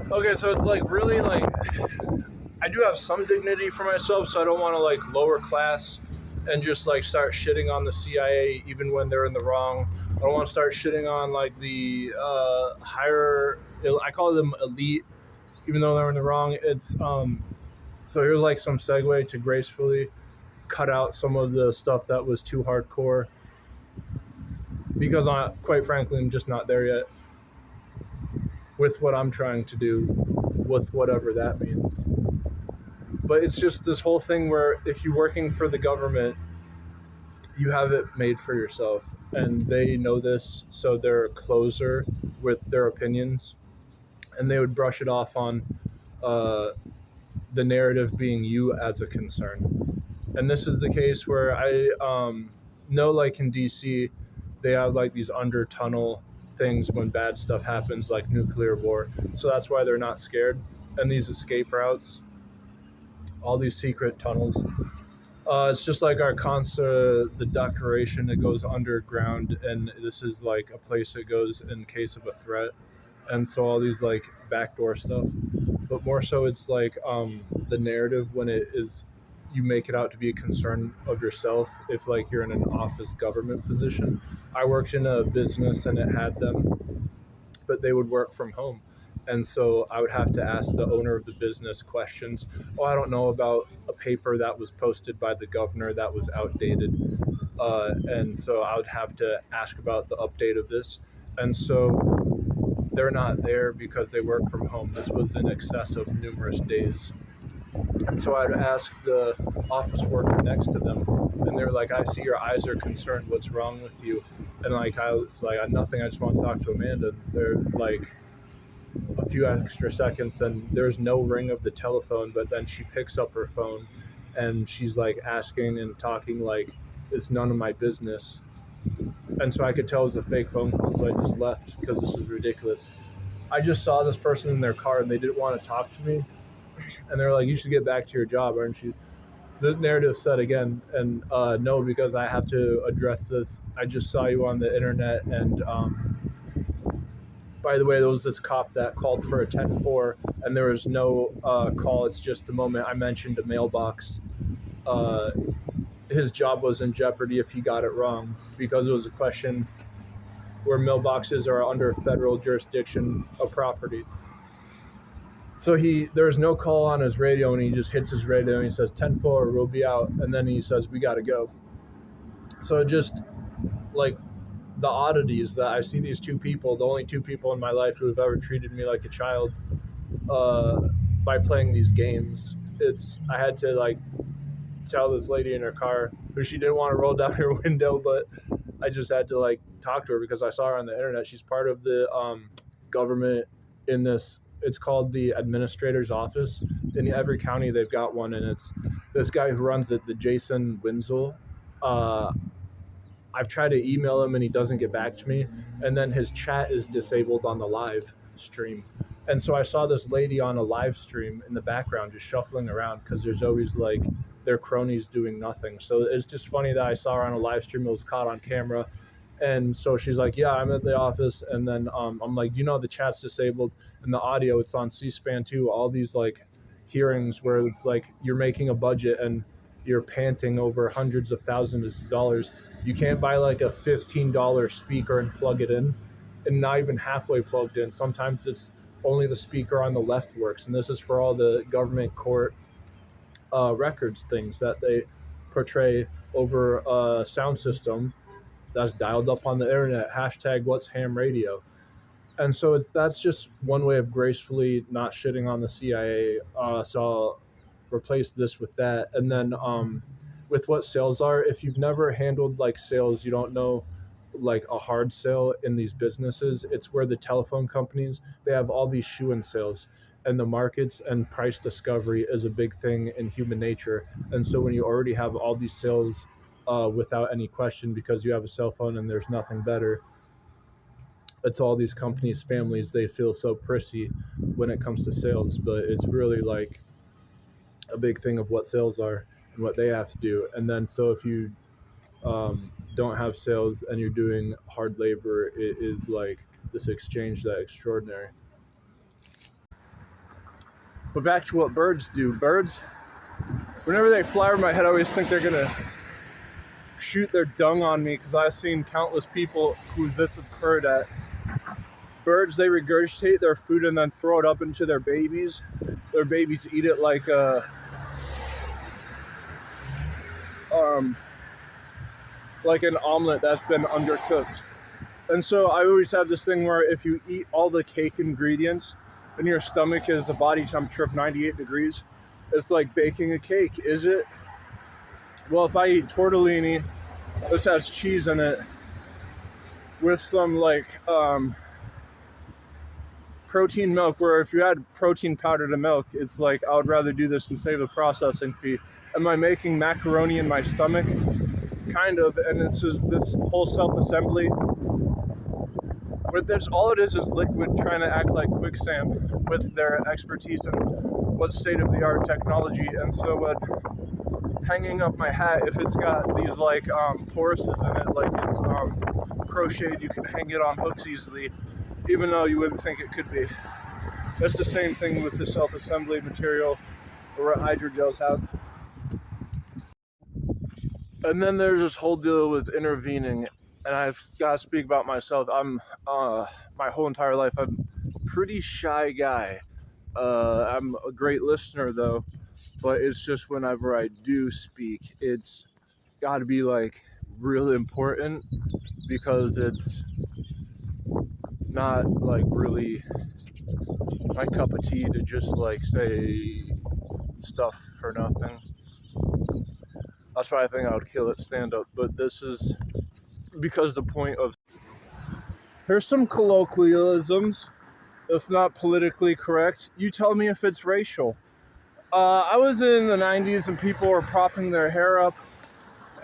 Okay, so it's like really like I do have some dignity for myself, so I don't want to like lower class and just like start shitting on the CIA even when they're in the wrong. I don't want to start shitting on like the higher. I call them elite, even though they're in the wrong. It's so here's like some segue to gracefully cut out some of the stuff that was too hardcore because I, quite frankly, I'm just not there yet with what I'm trying to do, with whatever that means. But it's just this whole thing where if you're working for the government, you have it made for yourself, and they know this, so they're closer with their opinions, and they would brush it off on uh, the narrative being you as a concern. And this is the case where I know, like in DC, they have like these under tunnel things when bad stuff happens, like nuclear war. So that's why they're not scared. And these escape routes, all these secret tunnels. It's just like our concert, the decoration that goes underground, and this is like a place that goes in case of a threat. And so all these like backdoor stuff, but more so it's like the narrative when it is you make it out to be a concern of yourself. If like you're in an office government position, I worked in a business and it had them, but they would work from home. And so I would have to ask the owner of the business questions. Oh, I don't know about a paper that was posted by the governor that was outdated. And so I would have to ask about the update of this. And so they're not there because they work from home. This was in excess of numerous days. And so I'd ask the office worker next to them, and they're like, I see your eyes are concerned. What's wrong with you? And like, I was like, nothing. I just want to talk to Amanda. They're like, a few extra seconds, and there's no ring of the telephone, but then she picks up her phone and she's like asking and talking like it's none of my business. And so I could tell it was a fake phone call, so I just left because this was ridiculous. I just saw this person in their car and they didn't want to talk to me, and they're like, you should get back to your job, aren't you? The narrative said again, and no, because I have to address this. I just saw you on the internet, and by the way, there was this cop that called for a 10-4, and there was no call. It's just the moment I mentioned a mailbox, uh, his job was in jeopardy if he got it wrong, because it was a question where mailboxes are under federal jurisdiction of property. So there's no call on his radio, and he just hits his radio and he says 10-4, we'll be out, and then he says we gotta go. So just like the oddities that I see these two people, the only two people in my life who have ever treated me like a child, by playing these games. I had to like tell this lady in her car who she didn't want to roll down her window, but I just had to like talk to her because I saw her on the internet. She's part of the government in this. It's called the administrator's office. In every county, they've got one, and it's this guy who runs it, the Jason Wenzel. I've tried to email him and he doesn't get back to me. And then his chat is disabled on the live stream. And so I saw this lady on a live stream in the background just shuffling around because there's always like their cronies doing nothing. So it's just funny that I saw her on a live stream. It was caught on camera. And so she's like, yeah, I'm at the office. And then I'm like, the chat's disabled and the audio, it's on C-SPAN too. All these like hearings where it's like you're making a budget and you're panting over hundreds of thousands of dollars. You can't buy like a $15 speaker and plug it in, and not even halfway plugged in. Sometimes it's only the speaker on the left works, and this is for all the government court records things that they portray over a sound system that's dialed up on the internet. Hashtag what's ham radio. And so that's just one way of gracefully not shitting on the CIA. So I'll replace this with that. And then with what sales are, if you've never handled like sales, you don't know like a hard sale in these businesses. It's where the telephone companies, they have all these shoe-in sales, and the markets and price discovery is a big thing in human nature. And so when you already have all these sales without any question because you have a cell phone and there's nothing better, it's all these companies, families, they feel so prissy when it comes to sales, but it's really like a big thing of what sales are and what they have to do. And then so if you don't have sales and you're doing hard labor, it is like this exchange that extraordinary. But back to what birds do. Birds, whenever they fly over my head, I always think they're gonna shoot their dung on me, because I've seen countless people who this have occurred at. Birds, they regurgitate their food and then throw it up into their babies. Their babies eat it like an omelet that's been undercooked. And so I always have this thing where if you eat all the cake ingredients and your stomach is a body temperature of 98 degrees, it's like baking a cake. Is it? Well, if I eat tortellini, this has cheese in it, with some protein milk, where if you add protein powder to milk, it's like I would rather do this and save the processing fee. Am I making macaroni in my stomach? Kind of. And it's just this whole self-assembly. But there's all it is liquid trying to act like quicksand with their expertise in what state-of-the-art technology. And so what hanging up my hat, if it's got these porises in it, like it's crocheted, you can hang it on hooks easily, even though you wouldn't think it could be. That's the same thing with the self-assembly material or what hydrogels have. And then there's this whole deal with intervening, and I've got to speak about myself. I'm my whole entire life I'm a pretty shy guy. I'm a great listener though, but it's just whenever I do speak, it's got to be like really important, because it's not like really my cup of tea to just like say stuff for nothing. That's why I think I would kill it stand up. But this is because the point of, here's some colloquialisms that's not politically correct. You tell me if it's racial. I was in the 90s and people were propping their hair up,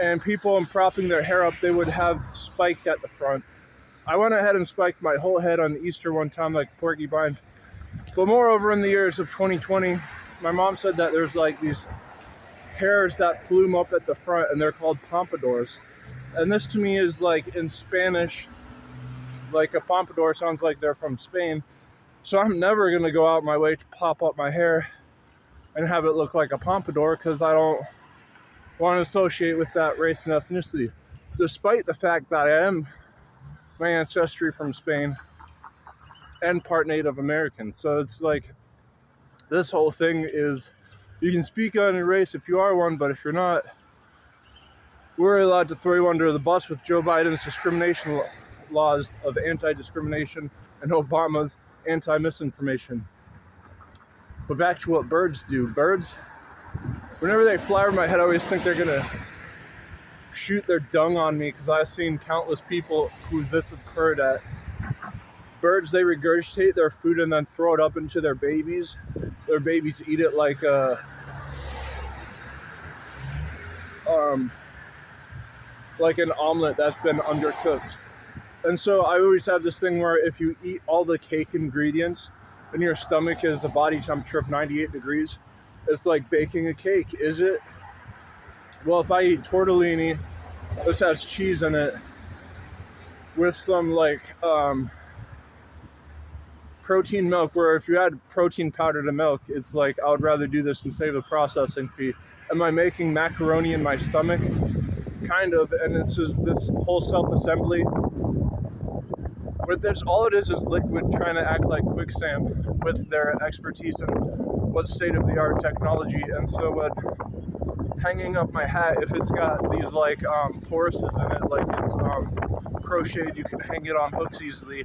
and people in propping their hair up, they would have spiked at the front. I went ahead and spiked my whole head on Easter one time like porcupine. But moreover, in the years of 2020, my mom said that there's like these hairs that plume up at the front, and they're called pompadours. And this to me is like in Spanish, like a pompadour sounds like they're from Spain. So I'm never going to go out my way to pop up my hair and have it look like a pompadour, because I don't want to associate with that race and ethnicity, despite the fact that I am my ancestry from Spain and part Native American. So it's like this whole thing is, you can speak on your race if you are one, but if you're not, we're allowed to throw you under the bus with Joe Biden's discrimination laws of anti-discrimination and Obama's anti-misinformation. But back to what birds do. Birds, whenever they fly over my head, I always think they're gonna shoot their dung on me, because I've seen countless people who this have occurred at. Birds, they regurgitate their food and then throw it up into their babies. Their babies eat it like an omelet that's been undercooked. And so I always have this thing where if you eat all the cake ingredients and your stomach is a body temperature of 98 degrees, it's like baking a cake. Is it? Well, if I eat tortellini, this has cheese in it, with some protein milk, where if you add protein powder to milk, it's like I would rather do this and save the processing fee. Am I making macaroni in my stomach? Kind of. And it's just this whole self-assembly. But there's all it is liquid trying to act like quicksand with their expertise in what state-of-the-art technology. And so what hanging up my hat, if it's got these porises in it, like it's crocheted, you can hang it on hooks easily,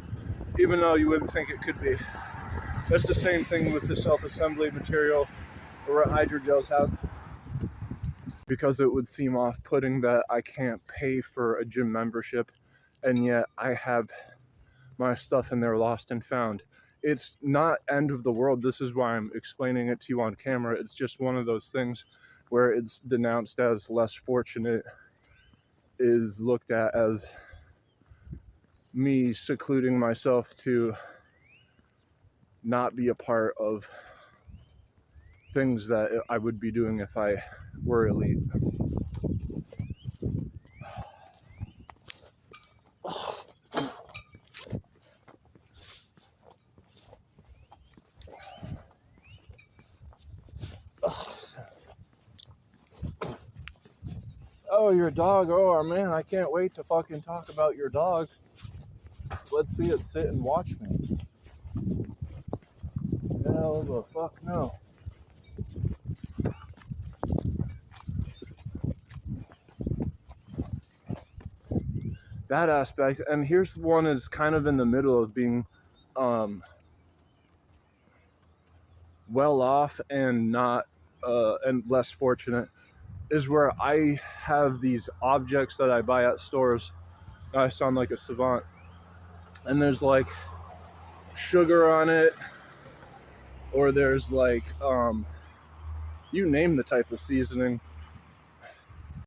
even though you wouldn't think it could be. That's the same thing with the self-assembly material or what hydrogels have. Because it would seem off-putting that I can't pay for a gym membership, and yet I have my stuff in there lost and found. It's not end of the world. This is why I'm explaining it to you on camera. It's just one of those things where it's denounced as less fortunate, is looked at as me secluding myself to not be a part of things that I would be doing if I were elite. Oh, your dog. Oh, man, I can't wait to fucking talk about your dog. Let's see it sit and watch me. Hell the fuck no. That aspect, and here's one is kind of in the middle of being well off and not and less fortunate, is where I have these objects that I buy at stores. I sound like a savant, and there's like sugar on it, or there's like you name the type of seasoning,